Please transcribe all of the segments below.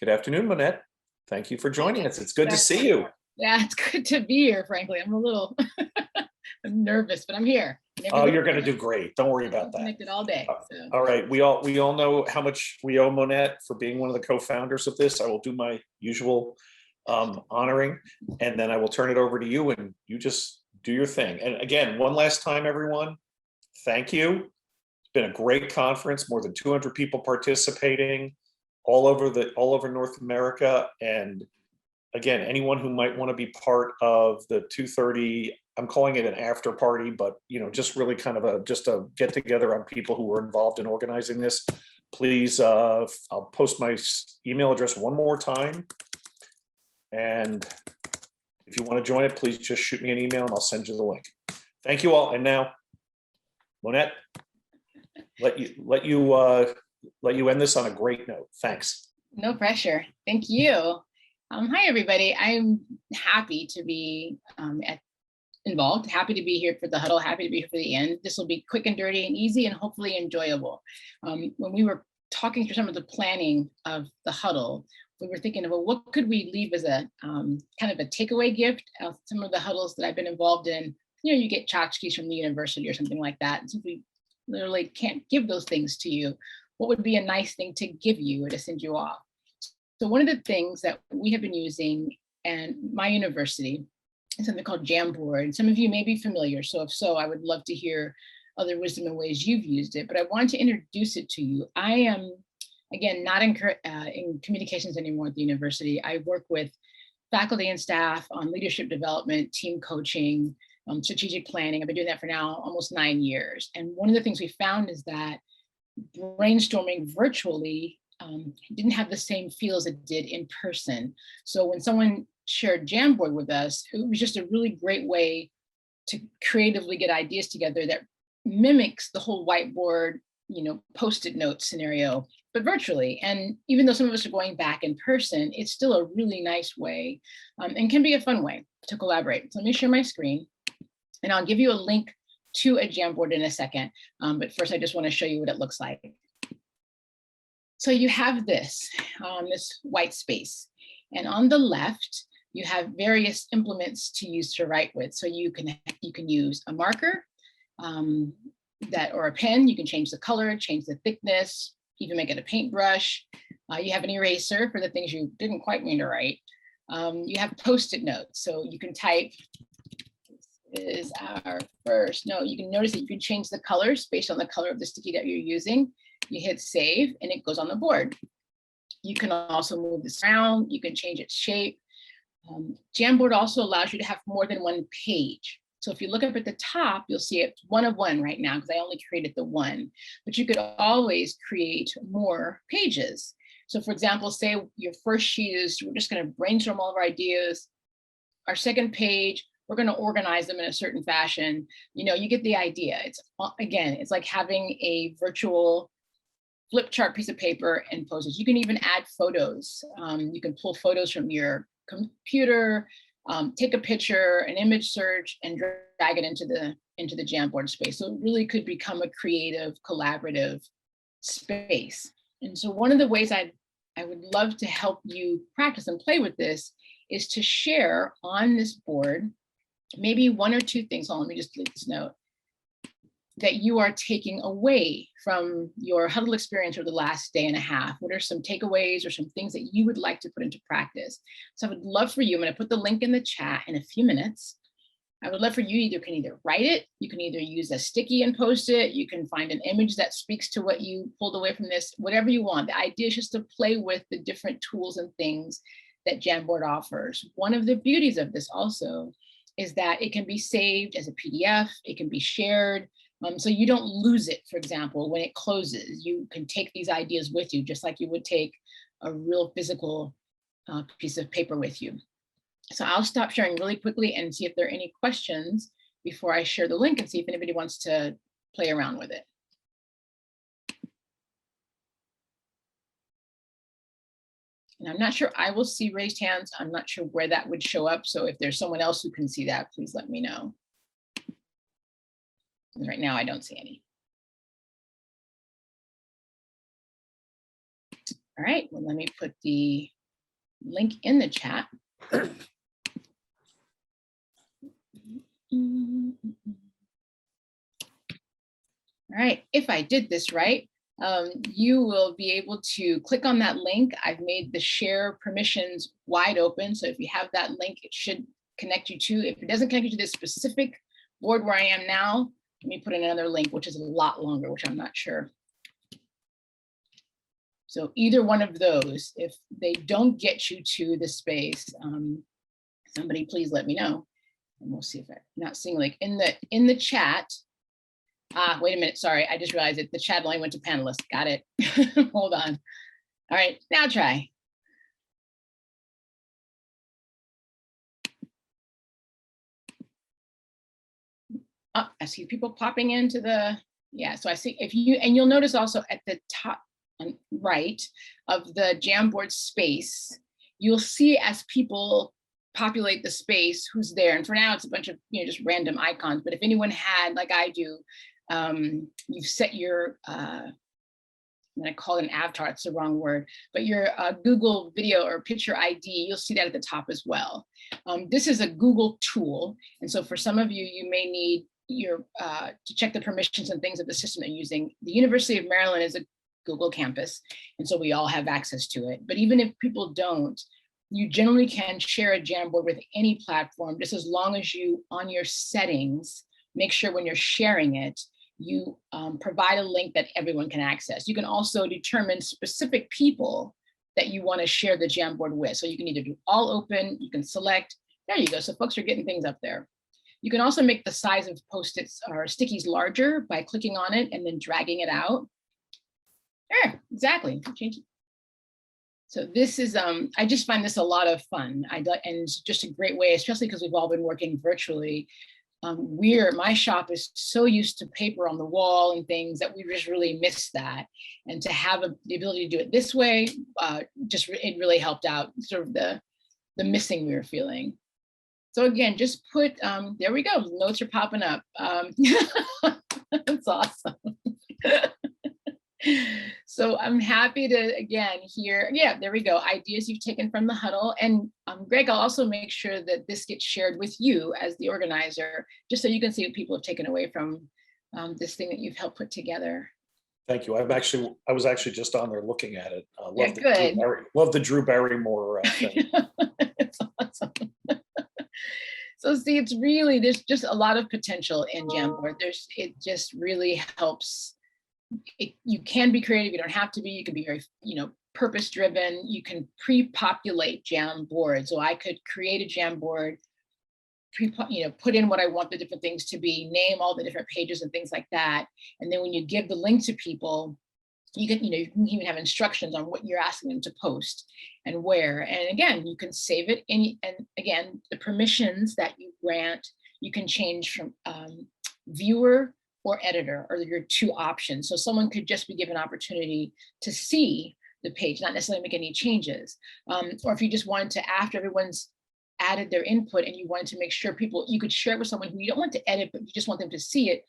Good afternoon, Monette. Thank you for joining us. It's good to see you. Yeah, it's good to be here, frankly. I'm a little I'm nervous, but I'm here. Oh, you're going to do great. Don't worry about that. Connected all day. So. All right. We all know how much we owe Monette for being one of the co-founders of this. I will do my usual honoring, and then I will turn it over to you, and you just do your thing. And again, one last time, everyone, thank you. It's been a great conference, more than 200 people participating all over North America. And again, anyone who might want to be part of the 2:30, I'm calling it an after party, but just really kind of just a get together on people who were involved in organizing this. Please, I'll post my email address one more time. And if you want to join it, please just shoot me an email and I'll send you the link. Thank you all. And now, Monette, let you end this on a great note. Thanks. No pressure. Thank you. Hi, everybody. I'm happy to be involved, happy to be here for the huddle, happy to be here for the end. This will be quick and dirty and easy and hopefully enjoyable. When we were talking through some of the planning of the huddle, we were thinking about what could we leave as a kind of a takeaway gift of some of the huddles that I've been involved in. You get tchotchkes from the university or something like that. And since we literally can't give those things to you, what would be a nice thing to give you or to send you off? So one of the things that we have been using and my university is something called Jamboard. Some of you may be familiar. So if so, I would love to hear other wisdom and ways you've used it, but I wanted to introduce it to you. I am, again, not in communications anymore at the university. I work with faculty and staff on leadership development, team coaching, strategic planning. I've been doing that for now almost 9 years. And one of the things we found is that brainstorming virtually didn't have the same feel as it did in person. So when someone shared Jamboard with us, it was just a really great way to creatively get ideas together that mimics the whole whiteboard, post-it note scenario, but virtually. And even though some of us are going back in person, it's still a really nice way and can be a fun way to collaborate. So let me share my screen and I'll give you a link to a Jamboard in a second. But first, I just want to show you what it looks like. So you have this white space, and on the left, you have various implements to use to write with. So you can use a marker or a pen. You can change the color, change the thickness, even make it a paintbrush. You have an eraser for the things you didn't quite mean to write. You have post-it notes, so you can type. This is our first note. You can notice that you can change the colors based on the color of the sticky that you're using. You hit save and it goes on the board. You can also move this around. You can change its shape. Jamboard also allows you to have more than one page. So if you look up at the top, you'll see it's one of one right now because I only created the one, but you could always create more pages. So for example, say your first sheet is, we're just going to brainstorm all of our ideas. Our second page, we're going to organize them in a certain fashion. You get the idea. It's like having a virtual flip chart piece of paper and post-its. You can even add photos. You can pull photos from your computer, take a picture, an image search, and drag it into the Jamboard space. So it really could become a creative, collaborative space. And so one of the ways I would love to help you practice and play with this is to share on this board maybe one or two things. Let me just leave this note that you are taking away from your huddle experience over the last day and a half. What are some takeaways or some things that you would like to put into practice? So I would love for you, I'm going to put the link in the chat in a few minutes. I would love for you can either write it, you can either use a sticky and post it, you can find an image that speaks to what you pulled away from this, whatever you want. The idea is just to play with the different tools and things that Jamboard offers. One of the beauties of this also is that it can be saved as a PDF, it can be shared, so you don't lose it. For example, when it closes, you can take these ideas with you, just like you would take a real physical piece of paper with you. So I'll stop sharing really quickly and see if there are any questions before I share the link and see if anybody wants to play around with it. And I'm not sure I will see raised hands. I'm not sure where that would show up. So if there's someone else who can see that, please let me know. Right now, I don't see any. All right, well, let me put the link in the chat. All right, if I did this right, you will be able to click on that link. I've made the share permissions wide open. So if you have that link, it should connect you to. If it doesn't connect you to this specific board where I am now, let me put in another link, which is a lot longer, which I'm not sure. So either one of those, if they don't get you to the space, somebody please let me know. And we'll see if I'm not seeing like in the chat. Wait a minute, sorry, I just realized it. The chat line went to panelists, got it. Hold on. All right, now try. Oh, I see people popping into the, yeah, so I see if you, and you'll notice also at the top right of the Jamboard space, you'll see as people populate the space who's there. And for now, it's a bunch of, just random icons. But if anyone had, like I do, you've set your, I'm gonna call it an avatar, it's the wrong word, but your Google video or picture ID, you'll see that at the top as well. This is a Google tool. And so for some of you, you may need your, to check the permissions and things of the system they're using. The University of Maryland is a Google campus, and so we all have access to it. But even if people don't, you generally can share a Jamboard with any platform, just as long as you, on your settings, make sure when you're sharing it, you provide a link that everyone can access. You can also determine specific people that you want to share the Jamboard with. So you can either do all open, you can select, there you go. So folks are getting things up there. You can also make the size of Post-its or stickies larger by clicking on it and then dragging it out. Yeah, exactly. Change it. So this is, I just find this a lot of fun. And it's just a great way, especially because we've all been working virtually. My shop is so used to paper on the wall and things that we just really miss that. And to have the ability to do it this way, it really helped out sort of the missing we were feeling. So again, just put, there we go, notes are popping up. That's awesome. So I'm happy to, again, hear, yeah, there we go, ideas you've taken from the huddle. And Greg, I'll also make sure that this gets shared with you as the organizer, just so you can see what people have taken away from this thing that you've helped put together. Thank you. I was actually just on there looking at it. Love the Drew Barrymore thing. It's awesome. So see, it's really, there's just a lot of potential in Jamboard. It just really helps. You can be creative, you don't have to be, you can be very, purpose driven. You can pre-populate Jamboard. So I could create a Jamboard, put in what I want the different things to be, name all the different pages and things like that. And then when you give the link to people, you can even have instructions on what you're asking them to post and where. And again, you can save it and again, the permissions that you grant, you can change from viewer or editor, or your two options. So someone could just be given opportunity to see the page, not necessarily make any changes. Or if you just wanted to, after everyone's added their input and you wanted to make sure you could share it with someone who you don't want to edit, but you just want them to see it,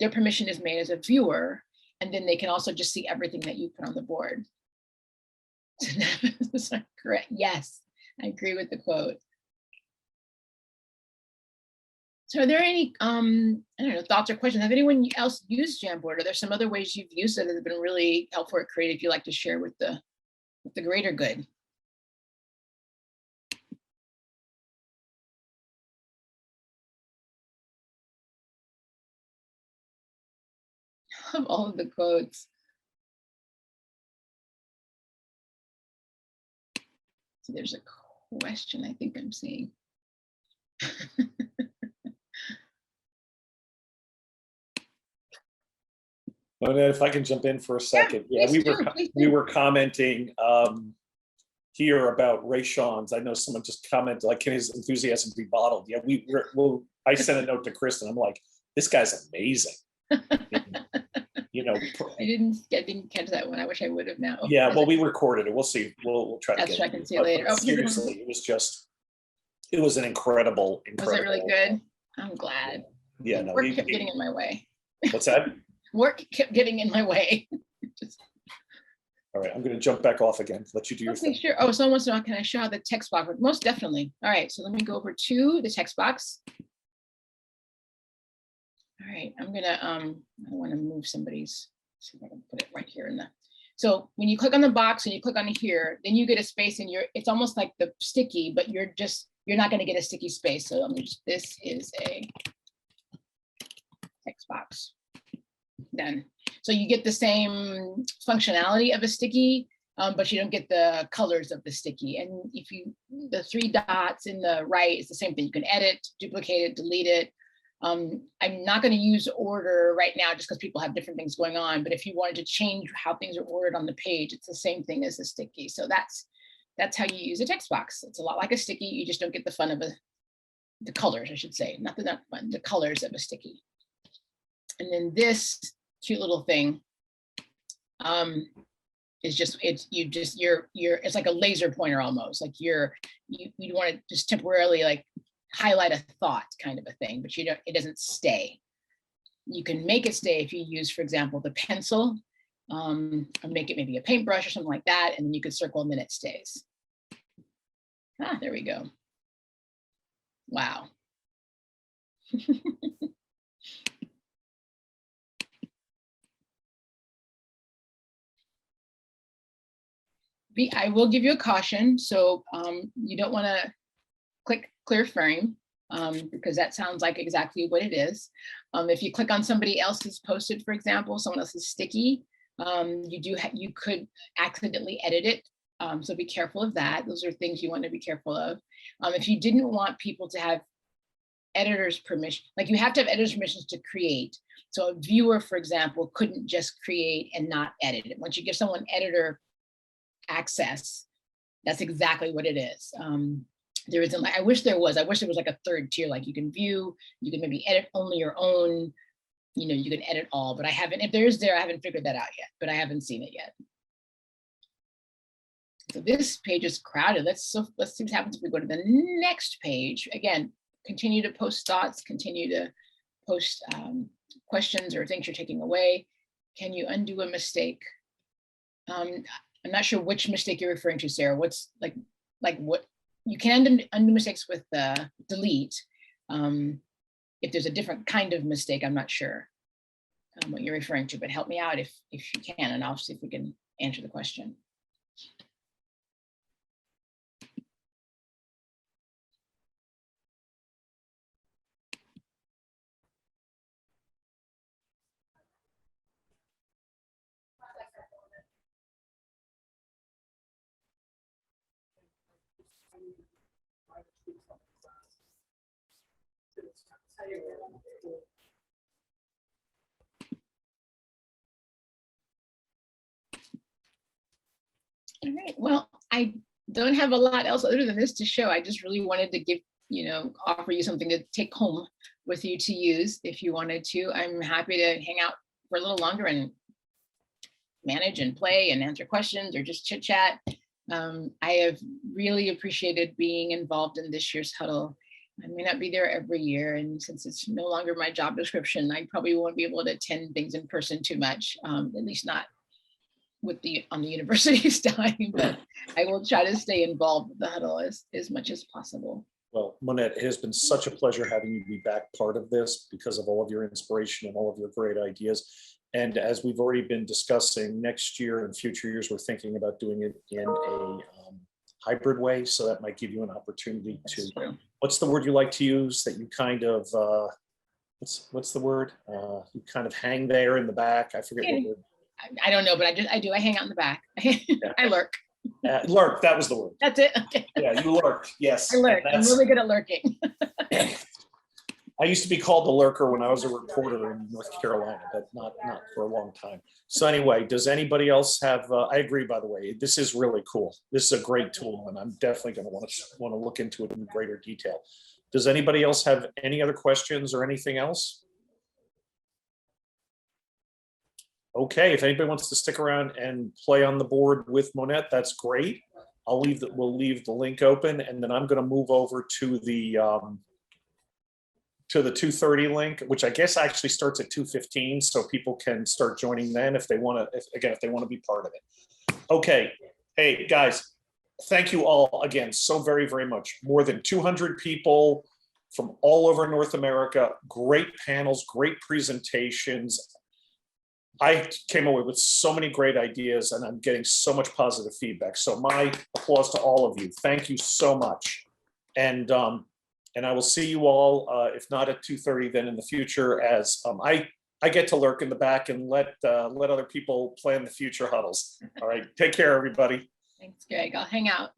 their permission is made as a viewer, and then they can also just see everything that you put on the board. Correct, yes, I agree with the quote. So are there any, I don't know, thoughts or questions? Have anyone else used Jamboard? Are there some other ways you've used it that have been really helpful or creative you'd like to share with the greater good? Of all of the quotes. So there's a question I think I'm seeing. Monette, if I can jump in for a second. Yeah, we were commenting here about Ray Sean's. I know someone just commented, like, can his enthusiasm be bottled? Yeah, I sent a note to Kristen. I'm like, this guy's amazing. I didn't catch that one. I wish I would have now. Yeah, well, we recorded it. We'll see. We'll try to get it. I can see it later. But seriously, it was an incredible. Was it really good? I'm glad. Yeah, no, work kept getting in my way. What's that? Work kept getting in my way. All right, I'm going to jump back off again. Let you do your Okay, thing. sure. Oh, someone wants to know, can I show how the text box works? Most definitely. All right, so let me go over to the text box. All right, I'm gonna, I want to move somebody's, see if I can put it right here in the, so when you click on the box and you click on here, then you get a space and it's almost like the sticky, but you're not gonna get a sticky space. So this is a text box. Done. So you get the same functionality of a sticky, but you don't get the colors of the sticky. And if the 3 dots in the right is the same thing. You can edit, duplicate it, delete it. I'm not going to use order right now just because people have different things going on. But if you wanted to change how things are ordered on the page, it's the same thing as a sticky. So that's how you use a text box. It's a lot like a sticky. You just don't get the fun of the colors, I should say, not fun, the colors of a sticky. And then this cute little thing is it's like a laser pointer almost, like you want to just temporarily like highlight a thought kind of a thing, but it doesn't stay. You can make it stay if you use, for example, the pencil, or make it maybe a paintbrush or something like that, and then you could circle and then it stays. There we go. Wow. I will give you a caution. So you don't want to click clear frame because that sounds like exactly what it is. If you click on somebody else's posted, for example, someone else's sticky, you could accidentally edit it. So be careful of that. Those are things you want to be careful of. If you didn't want people to have editor's permission, like you have to have editor's permissions to create. So a viewer, for example, couldn't just create and not edit it. Once you give someone editor access, that's exactly what it is. There isn't like, I wish there was like a third tier, like you can view, you can maybe edit only your own, you can edit all, but I haven't, if there is I haven't figured that out yet, but I haven't seen it yet. So this page is crowded. Let's see what happens if we go to the next page. Again, continue to post thoughts, continue to post questions or things you're taking away. Can you undo a mistake? I'm not sure which mistake you're referring to, Sarah. What's like what you can undo mistakes with delete. If there's a different kind of mistake, I'm not sure what you're referring to, but help me out if you can, and I'll see if we can answer the question. All right, well, I don't have a lot else other than this to show. I just really wanted to give, offer you something to take home with you to use if you wanted to. I'm happy to hang out for a little longer and manage and play and answer questions or just chit chat. I have really appreciated being involved in this year's huddle. I may not be there every year, and since it's no longer my job description, I probably won't be able to attend things in person too much, at least not on the university's time, but I will try to stay involved with the huddle as much as possible. Well, Monette, it has been such a pleasure having you be back part of this because of all of your inspiration and all of your great ideas. And as we've already been discussing, next year and future years, we're thinking about doing it in a hybrid way. So that might give you an opportunity to, what's the word you like to use, that you kind of, what's the word? You kind of hang there in the back. I forget what word. I don't know, but I hang out in the back. I lurk. Lurk, that was the word. That's it. Okay. Yeah, you lurk. Yes. I lurk. I'm really good at lurking. I used to be called the lurker when I was a reporter in North Carolina, but not for a long time. So anyway, does anybody else have, I agree, by the way, this is really cool. This is a great tool, and I'm definitely going to want to look into it in greater detail. Does anybody else have any other questions or anything else? Okay, if anybody wants to stick around and play on the board with Monette, that's great. We'll leave the link open, and then I'm going to move over to the 2:30 link, which I guess actually starts at 2:15, so people can start joining then if they want to. If they want to be part of it. Okay, hey, guys, thank you all again so very, very much. More than 200 people from all over North America, great panels, great presentations. I came away with so many great ideas and I'm getting so much positive feedback. So my applause to all of you. Thank you so much. And I will see you all, if not at 2:30, then in the future as I get to lurk in the back and let other people plan the future huddles. All right, take care, everybody. Thanks, Greg. I'll hang out.